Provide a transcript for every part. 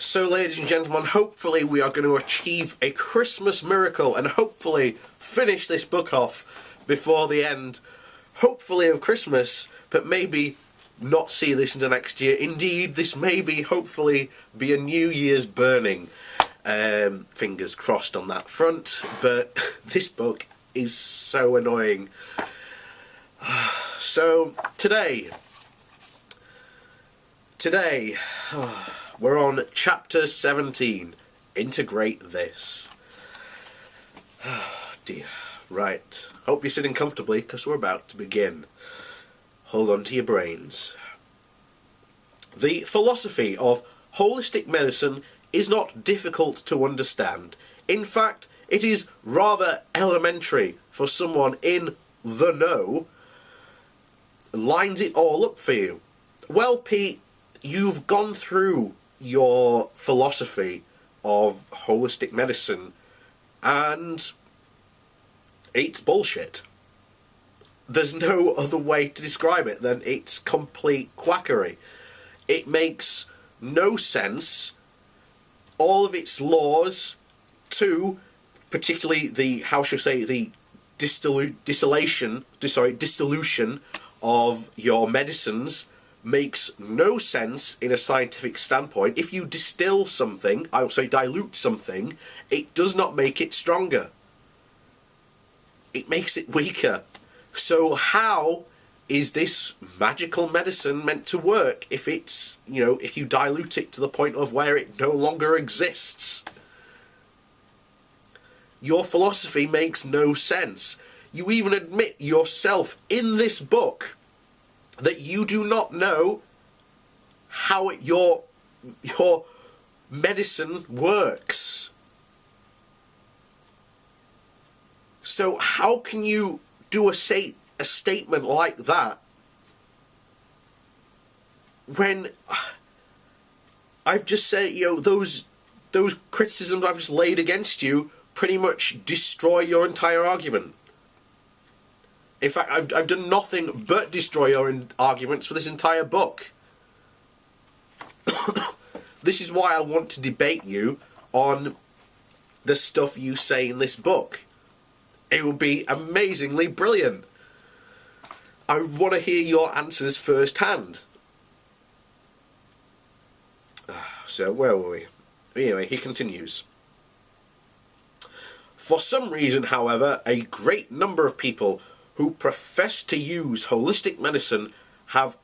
So, ladies and gentlemen, hopefully we are going to achieve a Christmas miracle and hopefully finish this book off before the end, hopefully, of Christmas, but maybe not see this into next year. Indeed, this may be, hopefully, be a New Year's burning. Fingers crossed on that front, but this book is so annoying. So, today, we're on chapter 17, Integrate This. Oh dear. Right. Hope you're sitting comfortably, because we're about to begin. Hold on to your brains. The philosophy of holistic medicine is not difficult to understand. In fact, it is rather elementary for someone in the know. Lines it all up for you. Well, Pete, you've gone through your philosophy of holistic medicine, and it's bullshit. There's no other way to describe it than it's complete quackery. It makes no sense. All of its laws, too, particularly the, how shall I say, the dissolution of your medicines, makes no sense in a scientific standpoint. If you distill something, I will say dilute something, it does not make it stronger. It makes it weaker. So how is this magical medicine meant to work if it's, if you dilute it to the point of where it no longer exists? Your philosophy makes no sense. You even admit yourself in this book that you do not know how your medicine works. So how can you do a statement like that when I've just said, those criticisms I've just laid against you pretty much destroy your entire argument? In fact, I've done nothing but destroy your arguments for this entire book. This is why I want to debate you on the stuff you say in this book. It would be amazingly brilliant. I want to hear your answers firsthand. So, where were we? Anyway, he continues. For some reason, however, a great number of people who profess to use holistic medicine have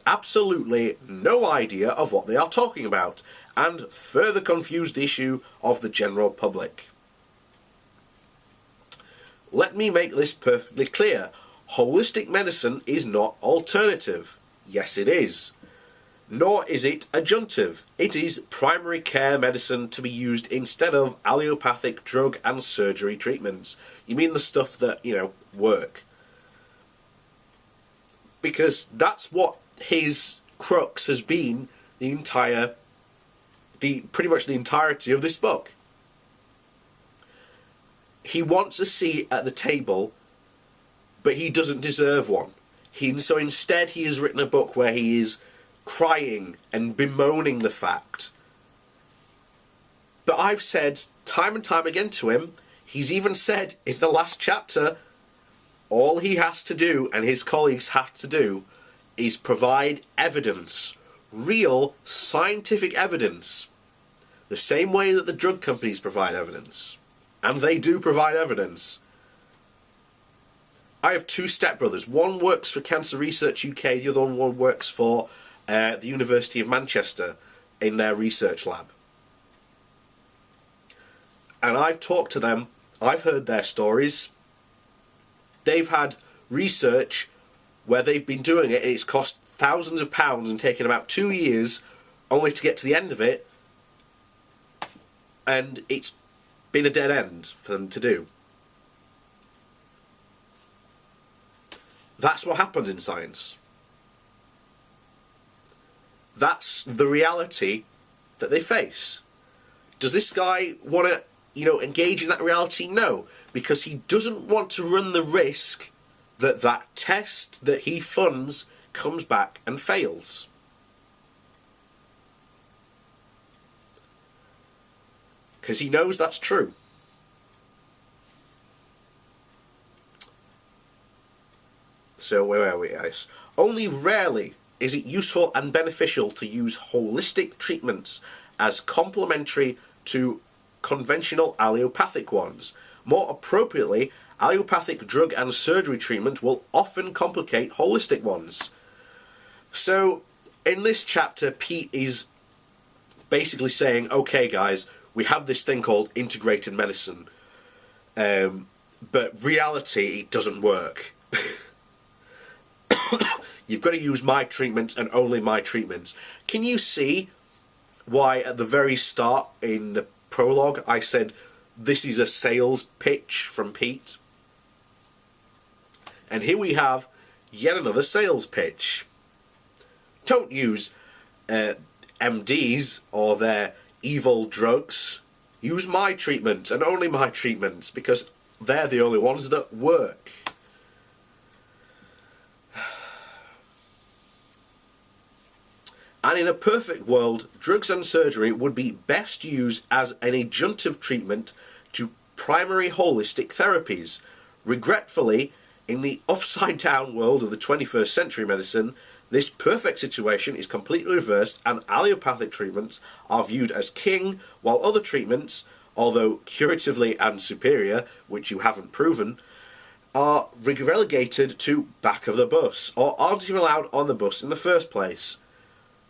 absolutely no idea of what they are talking about, and further confuse the issue of the general public. Let me make this perfectly clear. Holistic medicine is not alternative. Yes, it is. Nor is it adjunctive. It is primary care medicine to be used instead of allopathic drug and surgery treatments. You mean the stuff that, work. Because that's what his crux has been pretty much the entirety of this book. He wants a seat at the table, but he doesn't deserve one. So instead he has written a book where he is crying and bemoaning the fact. But I've said time and time again to him, he's even said in the last chapter, all he has to do, and his colleagues have to do, is provide evidence. Real scientific evidence. The same way that the drug companies provide evidence. And they do provide evidence. I have two stepbrothers. One works for Cancer Research UK, the other one works for the University of Manchester in their research lab. And I've talked to them, I've heard their stories. They've had research where they've been doing it and it's cost thousands of pounds and taken about 2 years only to get to the end of it, and it's been a dead end for them to do. That's what happens in science. That's the reality that they face. Does this guy want to, engage in that reality? No, because he doesn't want to run the risk that that test that he funds comes back and fails. because he knows that's true. So where are we, guys? Only rarely is it useful and beneficial to use holistic treatments as complementary to conventional allopathic ones. More appropriately, allopathic drug and surgery treatment will often complicate holistic ones. So, in this chapter, Pete is basically saying, okay guys, we have this thing called integrated medicine, but reality, it doesn't work. You've got to use my treatments and only my treatments. Can you see why at the very start in the prologue I said this is a sales pitch from Pete? And here we have yet another sales pitch. Don't use MDs or their evil drugs. Use my treatments and only my treatments, because they're the only ones that work. And in a perfect world, drugs and surgery would be best used as an adjunctive treatment to primary holistic therapies. Regretfully, in the upside-down world of the 21st century medicine, this perfect situation is completely reversed, and allopathic treatments are viewed as king, while other treatments, although curatively and superior, which you haven't proven, are relegated to back of the bus, or aren't even allowed on the bus in the first place.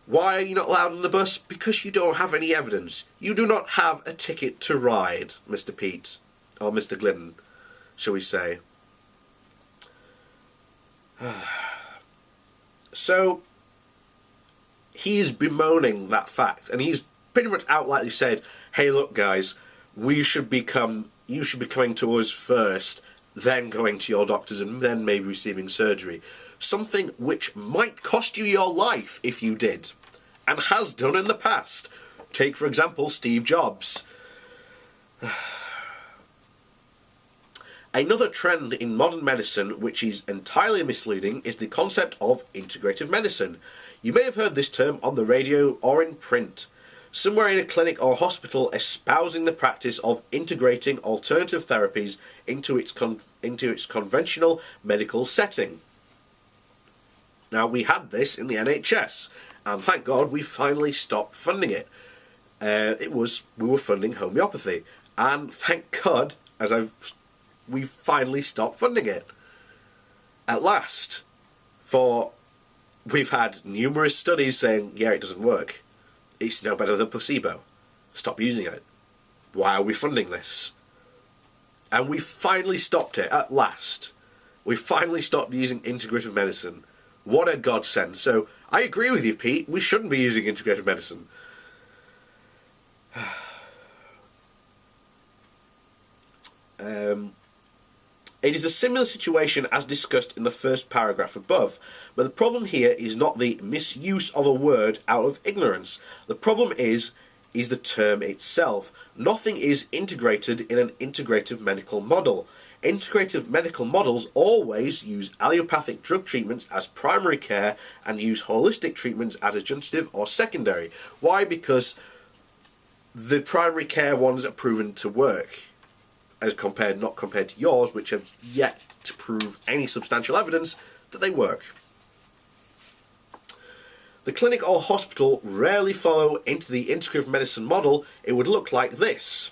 Why are you not allowed on the bus? Because you don't have any evidence. You do not have a ticket to ride, Mr. Pete. Or Mr. Glidden, shall we say. So, he is bemoaning that fact, and he's pretty much outrightly said, hey look guys, you should be coming to us first, then going to your doctors, and then maybe receiving surgery. Something which might cost you your life if you did, and has done in the past. Take, for example, Steve Jobs. Another trend in modern medicine which is entirely misleading is the concept of integrative medicine. You may have heard this term on the radio or in print. Somewhere in a clinic or hospital espousing the practice of integrating alternative therapies into its conventional medical setting. Now, we had this in the NHS, and thank God we finally stopped funding it. We were funding homeopathy, and thank God, we finally stopped funding it. At last. For we've had numerous studies saying, yeah, it doesn't work. It's no better than placebo. Stop using it. Why are we funding this? And we finally stopped it, at last. We finally stopped using integrative medicine. What a godsend. So, I agree with you, Pete. We shouldn't be using integrative medicine. It is a similar situation as discussed in the first paragraph above, but the problem here is not the misuse of a word out of ignorance. The problem is the term itself. Nothing is integrated in an integrative medical model. Integrative medical models always use allopathic drug treatments as primary care and use holistic treatments as adjunctive or secondary. Why? Because the primary care ones are proven to work, not compared to yours, which have yet to prove any substantial evidence that they work. The clinic or hospital rarely follow into the integrative medicine model. It would look like this.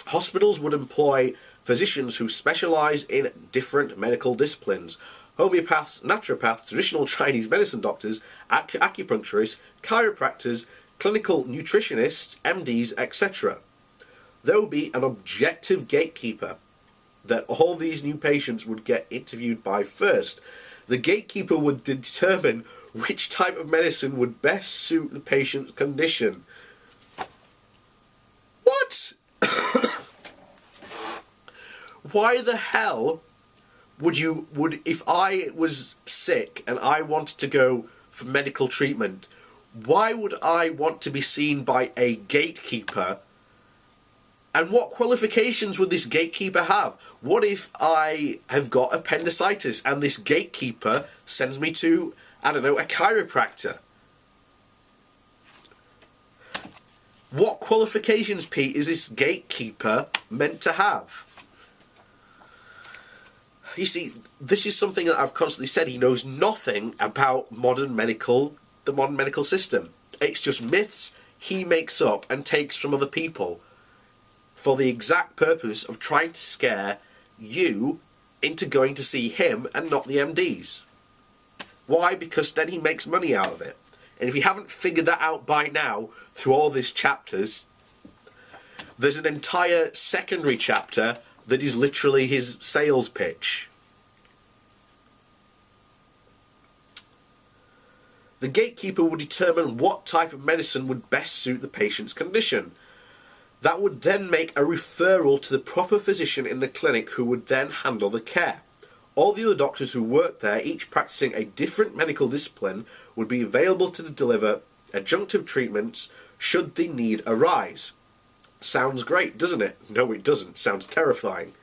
Hospitals would employ physicians who specialise in different medical disciplines. Homeopaths, naturopaths, traditional Chinese medicine doctors, acupuncturists, chiropractors, clinical nutritionists, MDs, etc. There would be an objective gatekeeper that all these new patients would get interviewed by first. The gatekeeper would determine which type of medicine would best suit the patient's condition. What? Why the hell would if I was sick and I wanted to go for medical treatment, why would I want to be seen by a gatekeeper? And what qualifications would this gatekeeper have? What if I have got appendicitis and this gatekeeper sends me to, I don't know, a chiropractor? What qualifications, Pete, is this gatekeeper meant to have? You see, this is something that I've constantly said. He knows nothing about the modern medical system. It's just myths he makes up and takes from other people for the exact purpose of trying to scare you into going to see him and not the MDs. Why? Because then he makes money out of it. And if you haven't figured that out by now, through all these chapters, there's an entire secondary chapter that is literally his sales pitch. The gatekeeper would determine what type of medicine would best suit the patient's condition. That would then make a referral to the proper physician in the clinic, who would then handle the care. All the other doctors who work there, each practicing a different medical discipline, would be available to deliver adjunctive treatments should the need arise. Sounds great, doesn't it? No, it doesn't. Sounds terrifying.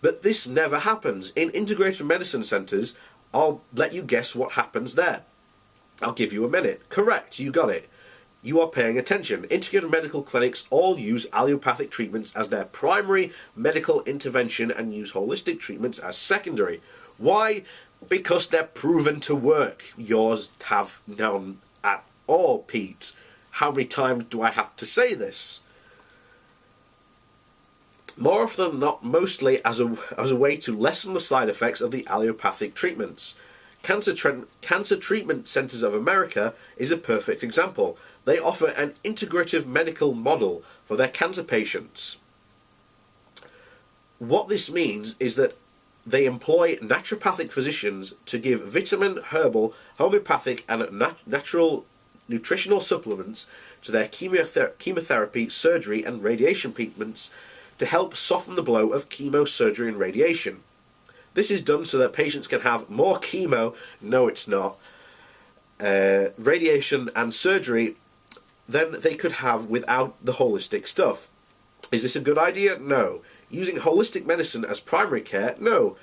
But this never happens. In integrated medicine centres, I'll let you guess what happens there. I'll give you a minute. Correct, you got it. You are paying attention. Integrated medical clinics all use allopathic treatments as their primary medical intervention and use holistic treatments as secondary. Why? Because they're proven to work. Yours have none at all, Pete. How many times do I have to say this? More often than not, mostly as a way to lessen the side effects of the allopathic treatments. Cancer Treatment Centers of America is a perfect example. They offer an integrative medical model for their cancer patients. What this means is that they employ naturopathic physicians to give vitamin, herbal, homeopathic and natural nutritional supplements to their chemotherapy, surgery and radiation treatments to help soften the blow of chemo, surgery and radiation. This is done so that patients can have more chemo, no it's not, radiation and surgery than they could have without the holistic stuff. Is this a good idea? No. Using holistic medicine as primary care? No.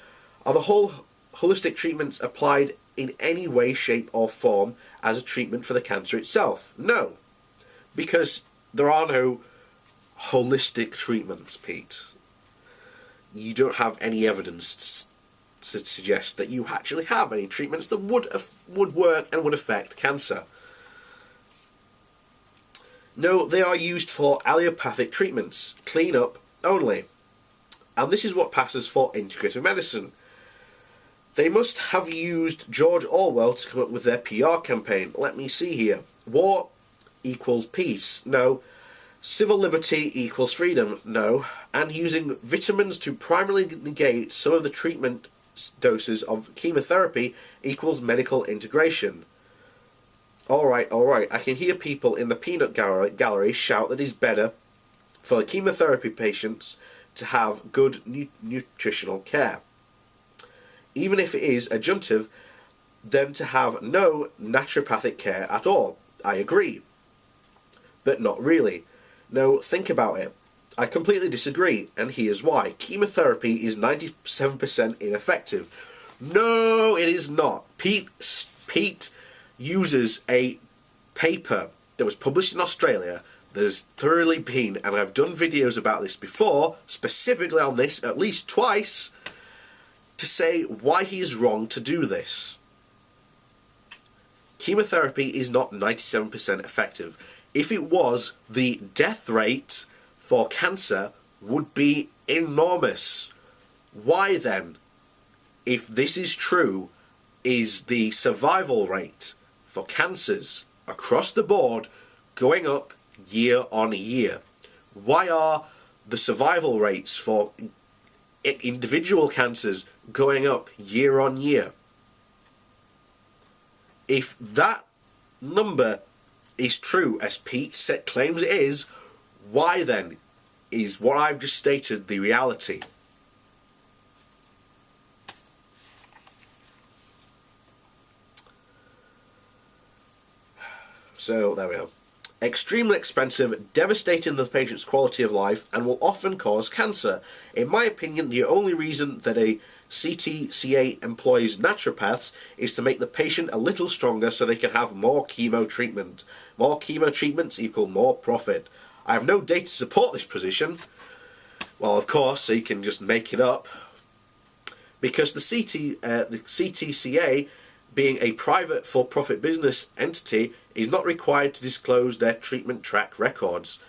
Are the whole holistic treatments applied in any way, shape or form as a treatment for the cancer itself? No. Because there are no holistic treatments, Pete. You don't have any evidence to suggest that you actually have any treatments that would work and would affect cancer. No, they are used for allopathic treatments, clean-up only. And this is what passes for integrative medicine. They must have used George Orwell to come up with their PR campaign. Let me see here. War equals peace. No. Civil liberty equals freedom. No. And using vitamins to primarily negate some of the treatment doses of chemotherapy equals medical integration. Alright, I can hear people in the peanut gallery shout that it's better for the chemotherapy patients to have good nutritional care. Even if it is adjunctive, then to have no naturopathic care at all. I agree. But not really. No, think about it. I completely disagree, and here's why. Chemotherapy is 97% ineffective. No, it is not. Pete uses a paper that was published in Australia that has thoroughly been, and I've done videos about this before, specifically on this at least twice, to say why he is wrong to do this. Chemotherapy is not 97% effective. If it was, the death rate for cancer would be enormous. Why then, if this is true, is the survival rate for cancers across the board going up year on year? Why are the survival rates for individual cancers going up year on year? If that number is true, as Pete claims it is, why then is what I've just stated the reality? So, there we are. extremely expensive, devastating the patient's quality of life, and will often cause cancer. In my opinion, the only reason that a CTCA employs naturopaths is to make the patient a little stronger so they can have more chemo treatment. More chemo treatments equal more profit. I have no data to support this position. Well, of course, he can just make it up. Because the CTCA, being a private for-profit business entity, is not required to disclose their treatment track records.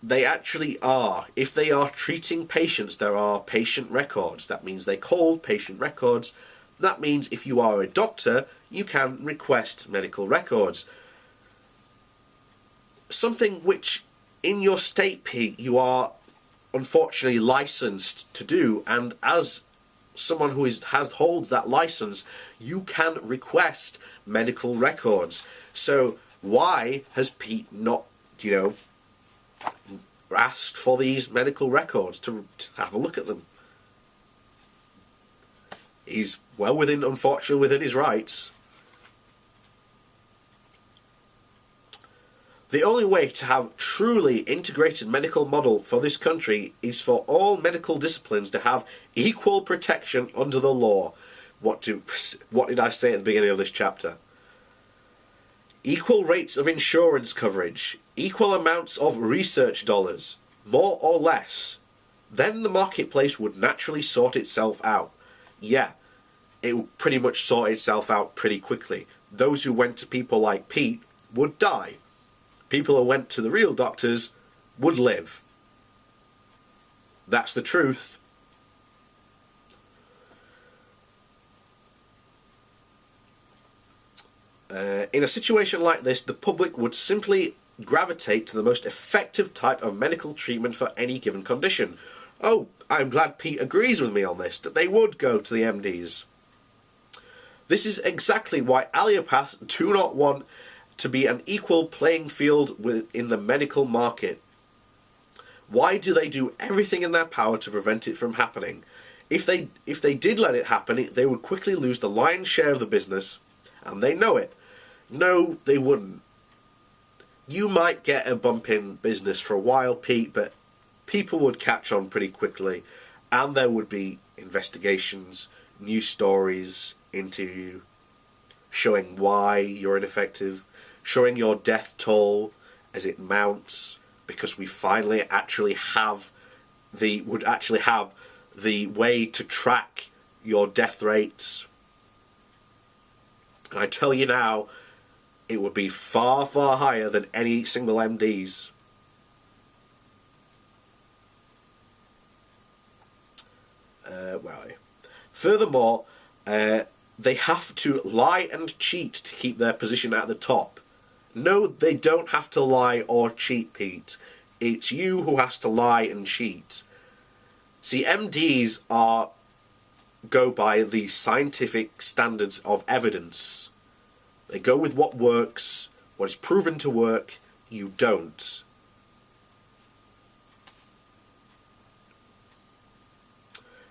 They actually are. If they are treating patients, there are patient records. That means they're called patient records. That means if you are a doctor, you can request medical records. Something which, in your state, Pete, you are unfortunately licensed to do, and as someone who holds that license, you can request medical records. So why has Pete not, asked for these medical records to have a look at them? He's unfortunately within his rights. The only way to have truly integrated medical model for this country is for all medical disciplines to have equal protection under the law. What did I say at the beginning of this chapter? Equal rates of insurance coverage, equal amounts of research dollars, more or less. Then the marketplace would naturally sort itself out. Yeah, it would pretty much sort itself out pretty quickly. Those who went to people like Pete would die. People who went to the real doctors would live. That's the truth. In a situation like this, the public would simply gravitate to the most effective type of medical treatment for any given condition. Oh, I'm glad Pete agrees with me on this, that they would go to the MDs. This is exactly why allopaths do not want to be an equal playing field in the medical market. Why do they do everything in their power to prevent it from happening? If they did let it happen, they would quickly lose the lion's share of the business, and they know it. No, they wouldn't. You might get a bump in business for a while, Pete, but people would catch on pretty quickly, and there would be investigations, news stories, interview, showing why you're ineffective, showing your death toll as it mounts, because we finally would actually have the way to track your death rates. And I tell you now, it would be far, far higher than any single MD's. Furthermore, they have to lie and cheat to keep their position at the top. No, they don't have to lie or cheat, Pete. It's you who has to lie and cheat. See, MDs go by the scientific standards of evidence. They go with what works, what is proven to work. You don't.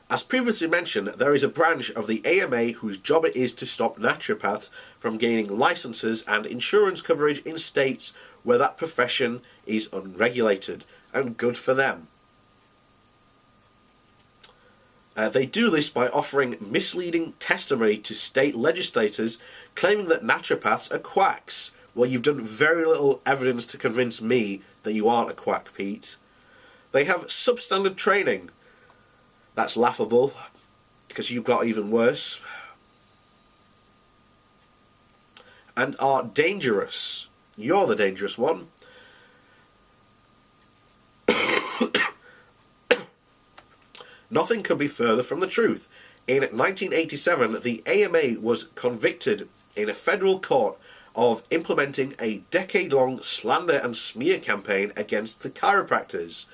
As previously mentioned, there is a branch of the AMA whose job it is to stop naturopaths from gaining licenses and insurance coverage in states where that profession is unregulated, and good for them. They do this by offering misleading testimony to state legislators claiming that naturopaths are quacks. Well, you've done very little evidence to convince me that you aren't a quack, Pete. They have substandard training. That's laughable, because you've got even worse. And are dangerous. You're the dangerous one. Nothing could be further from the truth. In 1987, the AMA was convicted in a federal court of implementing a decade-long slander and smear campaign against the chiropractors.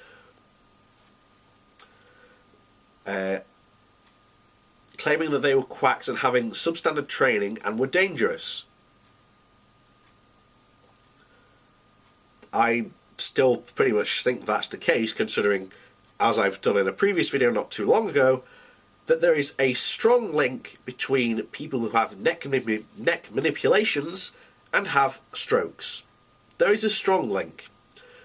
Claiming that they were quacks and having substandard training and were dangerous. I still pretty much think that's the case, considering, as I've done in a previous video not too long ago, that there is a strong link between people who have neck manipulations and have strokes. There is a strong link.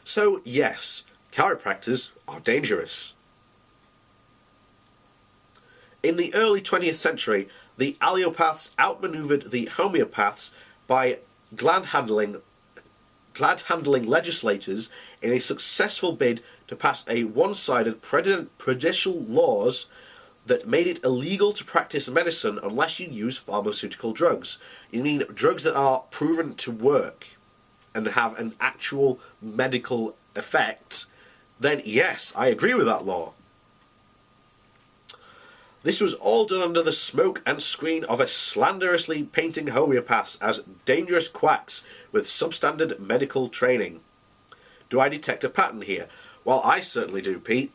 So yes, chiropractors are dangerous. In the early 20th century, the allopaths outmaneuvered the homeopaths by glad-handling legislators in a successful bid to pass a one-sided prejudicial laws that made it illegal to practice medicine unless you use pharmaceutical drugs. You mean drugs that are proven to work and have an actual medical effect, then yes, I agree with that law. This was all done under the smoke and screen of a slanderously painting homeopaths as dangerous quacks with substandard medical training. Do I detect a pattern here? Well, I certainly do, Pete.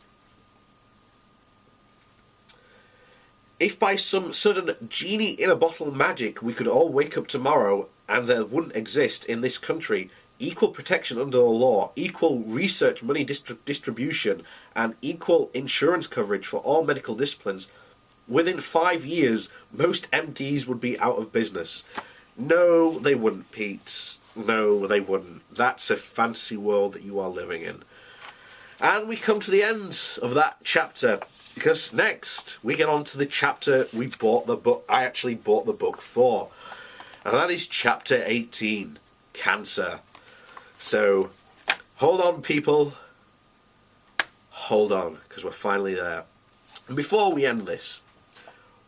If by some sudden genie-in-a-bottle magic we could all wake up tomorrow and there wouldn't exist in this country equal protection under the law, equal research money distribution, and equal insurance coverage for all medical disciplines, within 5 years most MDs would be out of business. No, they wouldn't, Pete. No, they wouldn't. That's a fantasy world that you are living in. And we come to the end of that chapter, because next we get on to the chapter I actually bought the book for. And that is chapter 18, Cancer. So, hold on, people. Hold on, because we're finally there. And before we end this,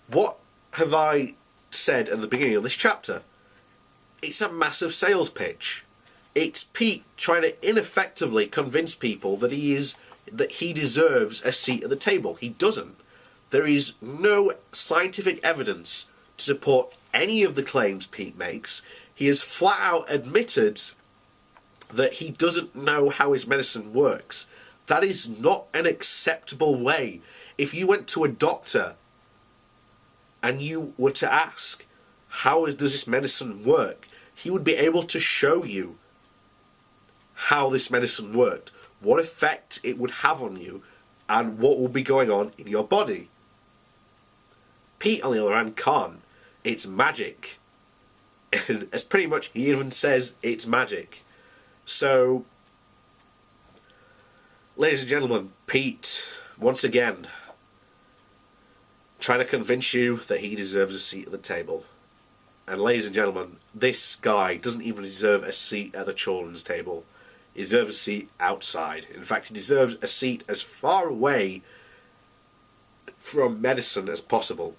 what have I said in the beginning of this chapter? It's a massive sales pitch. It's Pete trying to ineffectively convince people that he deserves a seat at the table. He doesn't. There is no scientific evidence to support any of the claims Pete makes. He has flat out admitted that he doesn't know how his medicine works. That is not an acceptable way. If you went to a doctor and you were to ask, how does this medicine work? He would be able to show you how this medicine worked, what effect it would have on you, and what will be going on in your body. Pete, on the other hand, can't. It's magic. And as pretty much he even says it's magic. So, ladies and gentlemen, Pete, once again, trying to convince you that he deserves a seat at the table. And ladies and gentlemen, this guy doesn't even deserve a seat at the children's table. He deserves a seat outside. In fact, he deserves a seat as far away from medicine as possible.